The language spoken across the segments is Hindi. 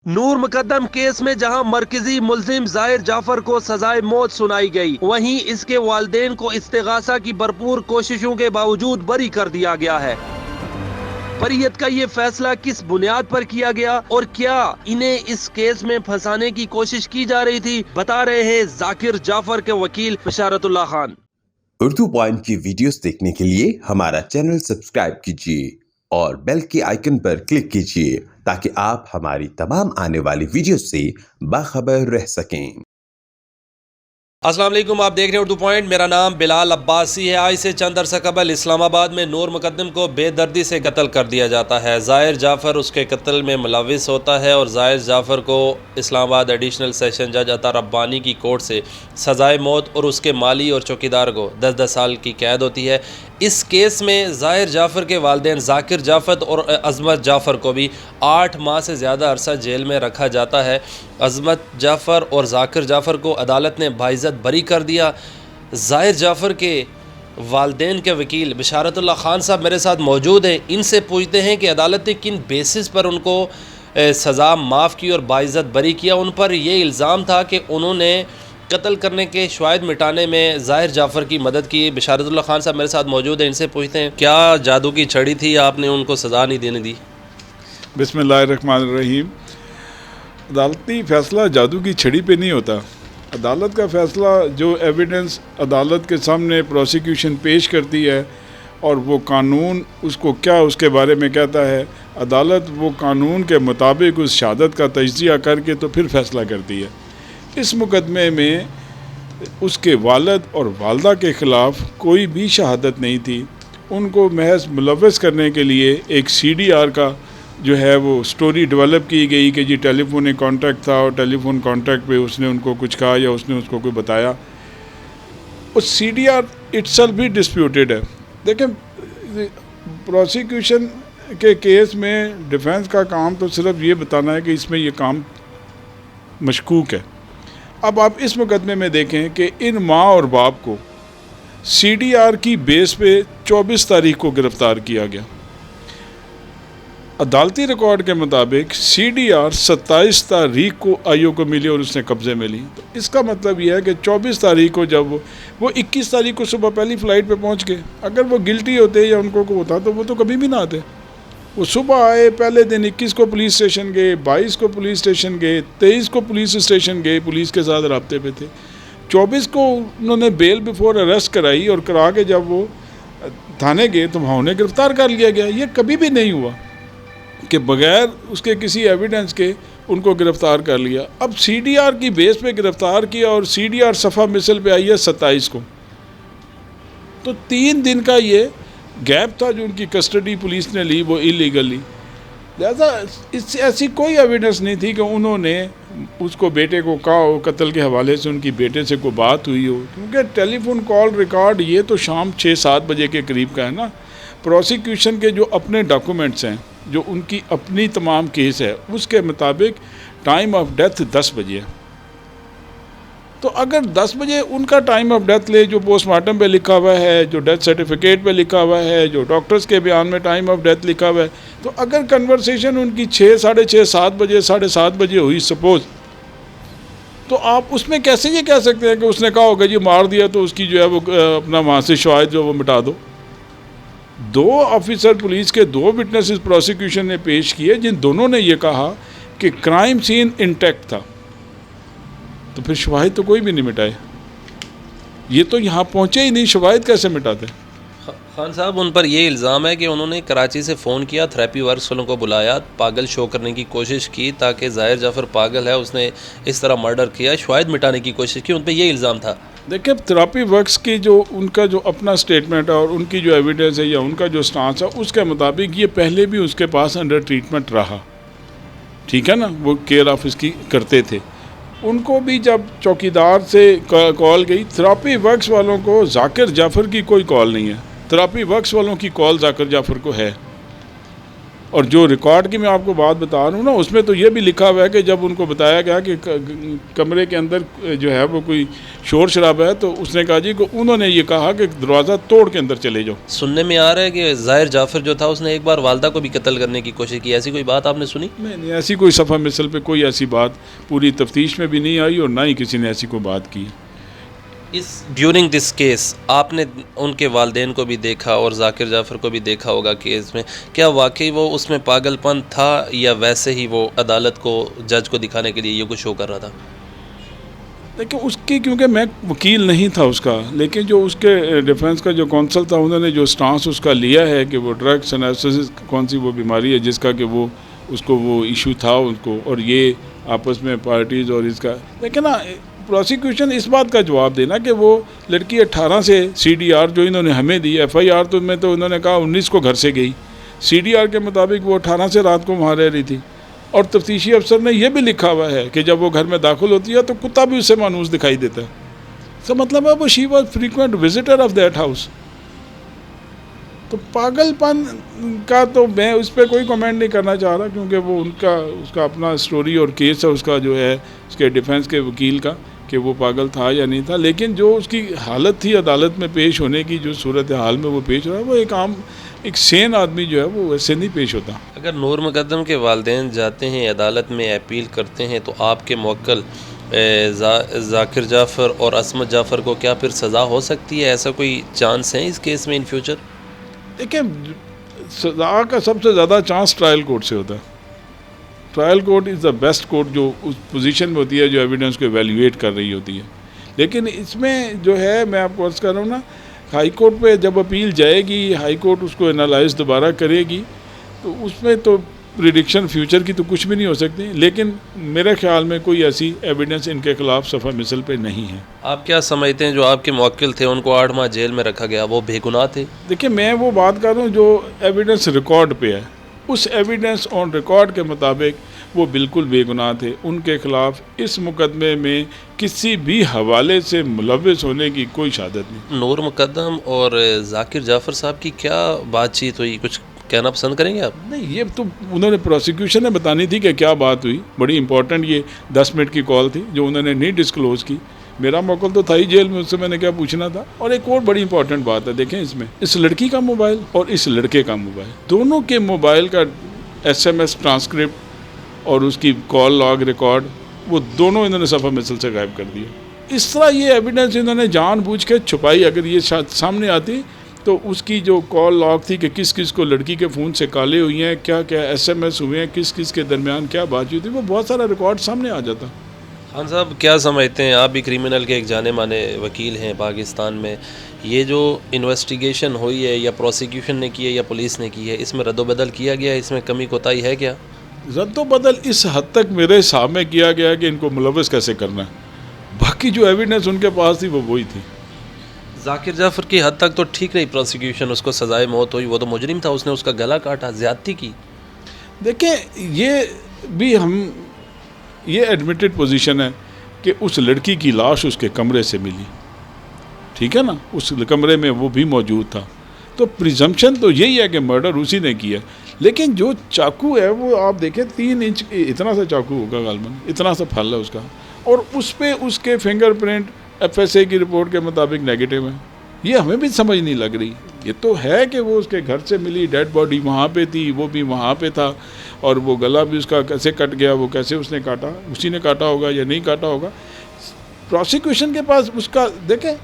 नूर मुकद्दम केस में जहां मरकजी मुल्जिम जाहिर जाफर को सजाए मौत सुनाई गई, वहीं इसके वालिदैन को इस्तिगासा की भरपूर कोशिशों के बावजूद बरी कर दिया गया है। बरीयत का ये फैसला किस बुनियाद पर किया गया और क्या इन्हें इस केस में फंसाने की कोशिश की जा रही थी, बता रहे हैं जाकिर जाफर के वकील बिशारतुल्लाह खान। उर्दू पॉइंट की वीडियोस देखने के लिए हमारा चैनल सब्सक्राइब कीजिए और बेल के आइकन पर क्लिक कीजिए ताकि आप हमारी तमाम आने वाली वीडियो से बाखबर रह सकें। अस्सलाम वालेकुम, आप देख रहे हैं उर्दू पॉइंट। मेरा नाम बिलाल अब्बासी है। आज से चंद अरसा कबल इस्लामाबाद में नूर मुकद्दम को बेदर्दी से कत्ल कर दिया जाता है। जाहिर जाफ़र उसके कत्ल में मुलविस होता है और जाहिर जाफ़र को इस्लामाबाद एडिशनल सेशन जज अता रब्बानी की कोर्ट से सज़ाए मौत और उसके माली और चौकीदार को 10-10 साल की कैद होती है। इस केस में जाहिर जाफ़र के वालिदैन जाकिर जाफ़र और अज़मत जाफ़र को भी 8 माह से ज़्यादा अरसा जेल में रखा जाता है। अज़मत जाफ़र और जाकिर जाफ़र को अदालत ने बाइज़्ज़त बरी कर दिया। जाहिर जाफ़र के वालिदैन के वकील बिशारतुल्लाह खान साहब मेरे साथ मौजूद हैं। इनसे पूछते हैं कि अदालत ने किन बेसिस पर उनको सज़ा माफ़ की और बाइज़्ज़त बरी किया। उन पर यह इल्ज़ाम था कि उन्होंने कत्ल करने के शवाहिद मिटाने में जाहिर जाफ़र की मदद की। बिशारतुल्लाह खान साहब मेरे साथ मौजूद हैं। इनसे पूछते हैं क्या जादू की छड़ी थी, आपने उनको सज़ा नहीं देने दी? बिस्मिल्लाहिर्रहमानिर्रहीम। अदालती फ़ैसला जादू की छड़ी पे नहीं होता। अदालत का फ़ैसला जो एविडेंस अदालत के सामने प्रोसिक्यूशन पेश करती है और वो कानून उसको क्या उसके बारे में कहता है, अदालत वो कानून के मुताबिक उस शहादत का तज्ज़िया करके तो फिर फ़ैसला करती है। इस मुकदमे में उसके वालिद और वालदा के ख़िलाफ़ कोई भी शहादत नहीं थी। उनको महज मुलव्वस करने के लिए एक CDR का जो है वो स्टोरी डेवलप की गई कि जी टेलीफोन कॉन्टैक्ट था और टेलीफोन कॉन्टैक्ट पे उसने उनको कुछ कहा या उसने उसको कोई बताया। उस CDR इटसेल्फ भी डिस्प्यूटेड है। देखें, प्रोसिक्यूशन के केस में डिफेंस का काम तो सिर्फ ये बताना है कि इसमें ये काम मशकूक है। अब आप इस मुकदमे में देखें कि इन माँ और बाप को CDR की बेस पे 24 तारीख को गिरफ़्तार किया गया। अदालती रिकॉर्ड के मुताबिक CDR 27 तारीख को आईओ को मिली और उसने कब्ज़े में ली। तो इसका मतलब यह है कि 24 तारीख को जब वो 21 तारीख को सुबह पहली फ़्लाइट पे पहुंच गए। अगर वो गिल्टी होते या उनको को होता तो वो तो कभी भी ना आते। वो सुबह आए, पहले दिन 21 को पुलिस स्टेशन गए, 22 को पुलिस स्टेशन गए, 23 को पुलिस स्टेशन गए, पुलिस के साथ राब्ते पे थे। 24 को उन्होंने बेल बिफोर अरेस्ट कराई और करा के जब वो थाने गए तो वहाँ उन्हें गिरफ़्तार कर लिया गया। ये कभी भी नहीं हुआ कि बग़ैर उसके किसी एविडेंस के उनको गिरफ़्तार कर लिया। अब CDR की बेस पे गिरफ़्तार किया और CDR सफ़ा मिसल पे आई है 27 को। तो 3 दिन का ये गैप था जो उनकी कस्टडी पुलिस ने ली, वो इलीगली। लिहाजा इससे ऐसी कोई एविडेंस नहीं थी कि उन्होंने उसको बेटे को कहा हो, कत्ल के हवाले से उनकी बेटे से कोई बात हुई हो, क्योंकि टेलीफोन कॉल रिकॉर्ड ये तो शाम 6-7 बजे के करीब का है ना। प्रोसिक्यूशन के जो अपने डॉक्यूमेंट्स हैं, जो उनकी अपनी तमाम केस है, उसके मुताबिक टाइम ऑफ डेथ 10 बजे है। तो अगर 10 बजे उनका टाइम ऑफ डेथ ले, जो पोस्टमार्टम पे लिखा हुआ है, जो डेथ सर्टिफिकेट पे लिखा हुआ है, जो डॉक्टर्स के बयान में टाइम ऑफ डेथ लिखा हुआ है, तो अगर कन्वर्सेशन उनकी 6, साढ़े 6, 7 बजे, 7:30 बजे हुई सपोज़, तो आप उसमें कैसे ये कह सकते हैं कि उसने कहा होगा जी मार दिया तो उसकी जो है वो अपना वहाँ से शवाहिद जो वो मिटा दो। 2 ऑफिसर पुलिस के 2 विटनेसेस प्रोसिक्यूशन ने पेश किए जिन दोनों ने ये कहा कि क्राइम सीन इंटैक्ट था। तो फिर शवाहिद तो कोई भी नहीं मिटाए। ये तो यहाँ पहुँचे ही नहीं, शवाहिद कैसे मिटाते? खान साहब, उन पर यह इल्ज़ाम है कि उन्होंने कराची से फ़ोन किया, थेरेपी वर्क्स वालों को बुलाया, पागल शो करने की कोशिश की ताकि जाहिर जाफ़र पागल है, उसने इस तरह मर्डर किया, शवाहिद मिटाने की कोशिश की। उन पर यह इल्ज़ाम था। देखिए, थेरेपी वर्क्स की जो उनका जो अपना स्टेटमेंट है और उनकी जो एविडेंस है या उनका जो स्टांस है, उसके मुताबिक ये पहले भी उसके पास अंडर ट्रीटमेंट रहा। ठीक है ना, वो केयर ऑफ इसकी करते थे। उनको भी जब चौकीदार से कॉल गई, थेरेपी वर्क्स वालों को जाकिर जाफ़र की कोई कॉल नहीं है, थेरेपी वर्क्स वालों की कॉल जाकिर जाफ़र को है। और जो रिकॉर्ड की मैं आपको बात बता रहा हूँ ना, उसमें तो ये भी लिखा हुआ है कि जब उनको बताया गया कि कमरे के अंदर जो है वो कोई शोर शराबा है, तो उसने कहा जी को उन्होंने ये कहा कि दरवाज़ा तोड़ के अंदर चले जाओ। सुनने में आ रहा है कि ज़ाहिर जाफ़र जो था उसने एक बार वालदा को भी कत्ल करने की कोशिश की, ऐसी कोई बात आपने सुनी? नहीं, ऐसी कोई सफ़ा मिसल पे कोई ऐसी बात पूरी तफ्तीश में भी नहीं आई और ना ही किसी ने ऐसी कोई बात की। इस ड्यूरिंग दिस केस आपने उनके वालिदैन को भी देखा और जाकिर जाफ़र को भी देखा होगा केस में, क्या वाकई वो उसमें पागलपन था या वैसे ही वो अदालत को, जज को दिखाने के लिए ये कुछ शो कर रहा था? देखिए उसकी, क्योंकि मैं वकील नहीं था उसका, लेकिन जो उसके डिफेंस का जो कौंसल था उन्होंने जो स्टांस उसका लिया है कि वो ड्रग्स एनालिसिस कौन सी वो बीमारी है जिसका कि वो उसको वो इशू था उनको, और ये आपस में पार्टीज़ और इसका, लेकिन ना प्रोसिक्यूशन इस बात का जवाब देना कि वो लड़की 18 से CDR जो इन्होंने हमें दी, FIR तो में तो उन्होंने कहा 19 को घर से गई, CDR के मुताबिक वो 18 से रात को वहाँ रह रही थी, और तफ्तीशी अफसर ने यह भी लिखा हुआ है कि जब वो घर में दाखिल होती है तो कुत्ता भी उससे मानूस दिखाई देता है। इसका मतलब है वो she was frequent visitor of that house. तो पागलपन का तो मैं उस पर कोई कमेंट नहीं करना चाह रहा, क्योंकि वो उनका उसका अपना स्टोरी और केस है उसका जो है उसके डिफेंस के वकील का कि वो पागल था या नहीं था, लेकिन जो उसकी हालत थी अदालत में पेश होने की, जो सूरत हाल में वो पेश हो रहा है, वो एक सेन आदमी जो है वो वैसे नहीं पेश होता। अगर नूर मुकद्दम के वालिदैन जाते हैं अदालत में अपील करते हैं तो आपके मुवक्किल जाकिर जाफ़र और असमत जाफ़र को क्या फिर सज़ा हो सकती है? ऐसा कोई चांस है इस केस में इन फ्यूचर? देखिए सज़ा का सबसे ज़्यादा चांस ट्रायल कोर्ट से होता है। Trial court is the best court जो उस पोजीशन में होती है जो एविडेंस को एवेल्युएट कर रही होती है। लेकिन इसमें जो है मैं आपको अर्ज़ कर रहा हूँ ना, हाई कोर्ट पे जब अपील जाएगी, हाई कोर्ट उसको एनालाइज दोबारा करेगी, तो उसमें तो प्रिडिक्शन फ्यूचर की तो कुछ भी नहीं हो सकती, लेकिन मेरे ख्याल में कोई ऐसी एविडेंस इनके खिलाफ सफ़ा मिसल पे नहीं है। आप क्या समझते हैं जो आपके मुवक्किल थे उनको 8 माह जेल में रखा गया, वो बेगुनाह थे? देखिए मैं वो बात कर रहा हूँ जो एविडेंस रिकॉर्ड पे है, उस एविडेंस ऑन रिकॉर्ड के मुताबिक वो बिल्कुल बेगुनाह थे। उनके खिलाफ इस मुकदमे में किसी भी हवाले से मुलव्वस होने की कोई शहादत नहीं। नूर मुकद्दम और जाकिर जाफ़र साहब की क्या बातचीत हुई, कुछ कहना पसंद करेंगे आप? नहीं, ये तो उन्होंने प्रोसिक्यूशन ने बतानी थी कि क्या बात हुई। बड़ी इंपॉर्टेंट ये 10 मिनट की कॉल थी जो उन्होंने नहीं डिस्क्लोज़ की। मेरा मौक़िल तो था ही जेल में, उससे मैंने क्या पूछना था। और एक और बड़ी इंपॉर्टेंट बात है, देखें इसमें इस लड़की का मोबाइल और इस लड़के का मोबाइल, दोनों के मोबाइल का SMS ट्रांसक्रिप्ट और उसकी कॉल लॉग रिकॉर्ड, वो दोनों इन्होंने सफ़ा मिसल से गायब कर दिया। इस तरह ये एविडेंस इन्होंने जानबूझ के छुपाई। अगर ये सामने आती तो उसकी जो कॉल लॉग थी कि किस किस को लड़की के फ़ोन से कॉलें हुई हैं, क्या क्या SMS हुए हैं, किस किस के दरमियान क्या बात हुई थी, वो बहुत सारा रिकॉर्ड सामने आ जाता। खान साहब क्या समझते हैं, आप भी क्रिमिनल के एक जाने माने वकील हैं पाकिस्तान में, ये जो इन्वेस्टिगेशन हुई है या प्रोसिक्यूशन ने की है या पुलिस ने की है, इसमें रद्दोबदल किया गया है, इसमें कमी कोताही है क्या? रद्दोबदल इस हद तक मेरे हिसाब में किया गया कि इनको मुलव्वस कैसे करना है, बाकी जो एविडेंस उनके पास थी वो वही थी। जाकिर जाफ़र की हद तक तो ठीक रही प्रोसिक्यूशन, उसको सजाए मौत हुई, वो तो मुजरिम था, उसने उसका गला काटा, ज़्यादती की। देखें ये भी ये एडमिटेड पोजीशन है कि उस लड़की की लाश उसके कमरे से मिली, ठीक है ना, उस कमरे में वो भी मौजूद था, तो प्रिजम्पशन तो यही है कि मर्डर उसी ने किया। लेकिन जो चाकू है वो आप देखें 3 इंच इतना सा चाकू होगा गालमन, इतना सा फल है उसका, और उस पर उसके फिंगरप्रिंट FSA की रिपोर्ट के मुताबिक नेगेटिव है। ये हमें भी समझ नहीं लग रही। ये तो है कि वो उसके घर से मिली डेड बॉडी वहाँ पे थी, वो भी वहाँ पे था, और वो गला भी उसका कैसे कट गया, वो कैसे उसने काटा, उसी ने काटा होगा या नहीं काटा होगा। प्रोसिक्यूशन के पास उसका देखें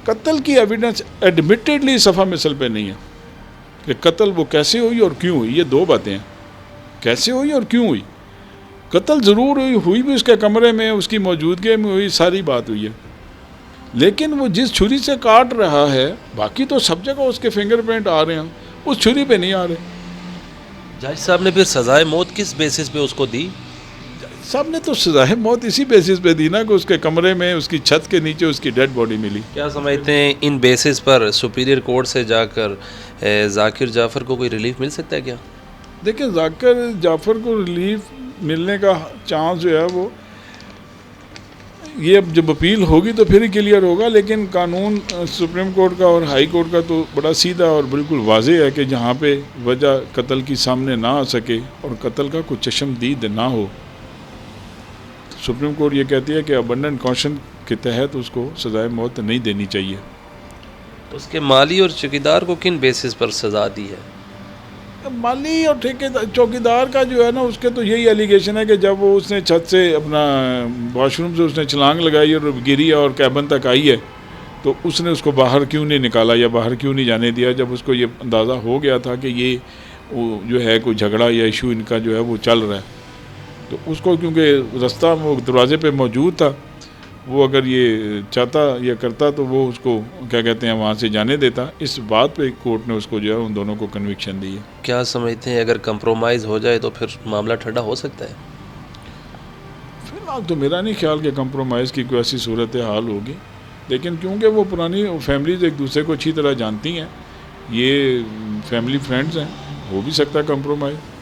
कत्ल की एविडेंस एडमिटेडली सफ़ा मिसल पे नहीं है कि कत्ल वो कैसे हुई और क्यों हुई। ये दो बातें हैं, कैसे हुई और क्यों हुई। कत्ल ज़रूर हुई भी उसके कमरे में, उसकी मौजूदगी में हुई, सारी बात हुई है, लेकिन वो जिस छुरी से काट रहा है, बाकी तो सब जगह उसके फिंगरप्रिंट आ रहे हैं, उस छुरी पे नहीं आ रहे। जज साहब ने फिर सजाए मौत किस बेसिस पे उसको दी? साहब ने तो सजाए मौत इसी बेसिस पे दी ना कि उसके कमरे में उसकी छत के नीचे उसकी डेड बॉडी मिली। क्या समझते हैं इन बेसिस पर सुपीरियर कोर्ट से जाकर जाकिर जाफ़र को कोई रिलीफ मिल सकता है क्या? देखिए जाकिर जाफ़र को रिलीफ मिलने का चांस जो है वो ये अब जब अपील होगी तो फिर ही क्लियर होगा, लेकिन कानून सुप्रीम कोर्ट का और हाई कोर्ट का तो बड़ा सीधा और बिल्कुल वाज़ेह है कि जहाँ पे वजह कत्ल की सामने ना आ सके और कत्ल का कोई चश्मदीद ना हो, तो सुप्रीम कोर्ट ये कहती है कि अबंडेंट कॉशन के तहत उसको सज़ाए मौत नहीं देनी चाहिए। उसके माली और चौकीदार को किन बेसिस पर सज़ा दी है? माली और ठेकेदार चौकीदार का जो है ना, उसके तो यही एलिगेशन है कि जब वो उसने छत से अपना वॉशरूम से उसने छलांग लगाई और गिरी और कैबिन तक आई है, तो उसने उसको बाहर क्यों नहीं निकाला या बाहर क्यों नहीं जाने दिया, जब उसको ये अंदाज़ा हो गया था कि ये वो जो है कोई झगड़ा या इशू इनका जो है वो चल रहा है, तो उसको क्योंकि रास्ता वो दरवाजे पे मौजूद था, वो अगर ये चाहता या करता तो वो उसको क्या कहते हैं वहाँ से जाने देता। इस बात पे कोर्ट ने उसको जो है उन दोनों को कन्विक्शन दी है। क्या समझते हैं अगर कंप्रोमाइज़ हो जाए तो फिर मामला ठंडा हो सकता है? फिलहाल तो मेरा नहीं ख्याल कि कंप्रोमाइज़ की कोई ऐसी सूरत हाल होगी, लेकिन क्योंकि वो पुरानी फैमिलीज एक दूसरे को अच्छी तरह जानती हैं, ये फैमिली फ्रेंड्स हैं, हो भी सकता है कंप्रोमाइज़।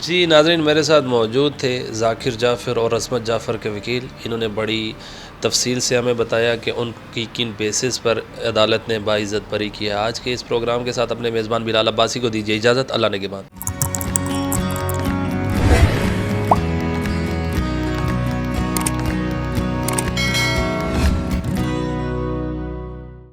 जी नाज़रीन, मेरे साथ मौजूद थे ज़ाकिर जाफ़र और असमत जाफ़र के वकील। इन्होंने बड़ी तफसील से हमें बताया कि उनकी किन बेसिस पर अदालत ने बाइज़्ज़त बरी किया। आज के इस प्रोग्राम के साथ अपने मेज़बान बिलाल अब्बासी को दीजिए इजाज़त। अल्लाह ने के बाद।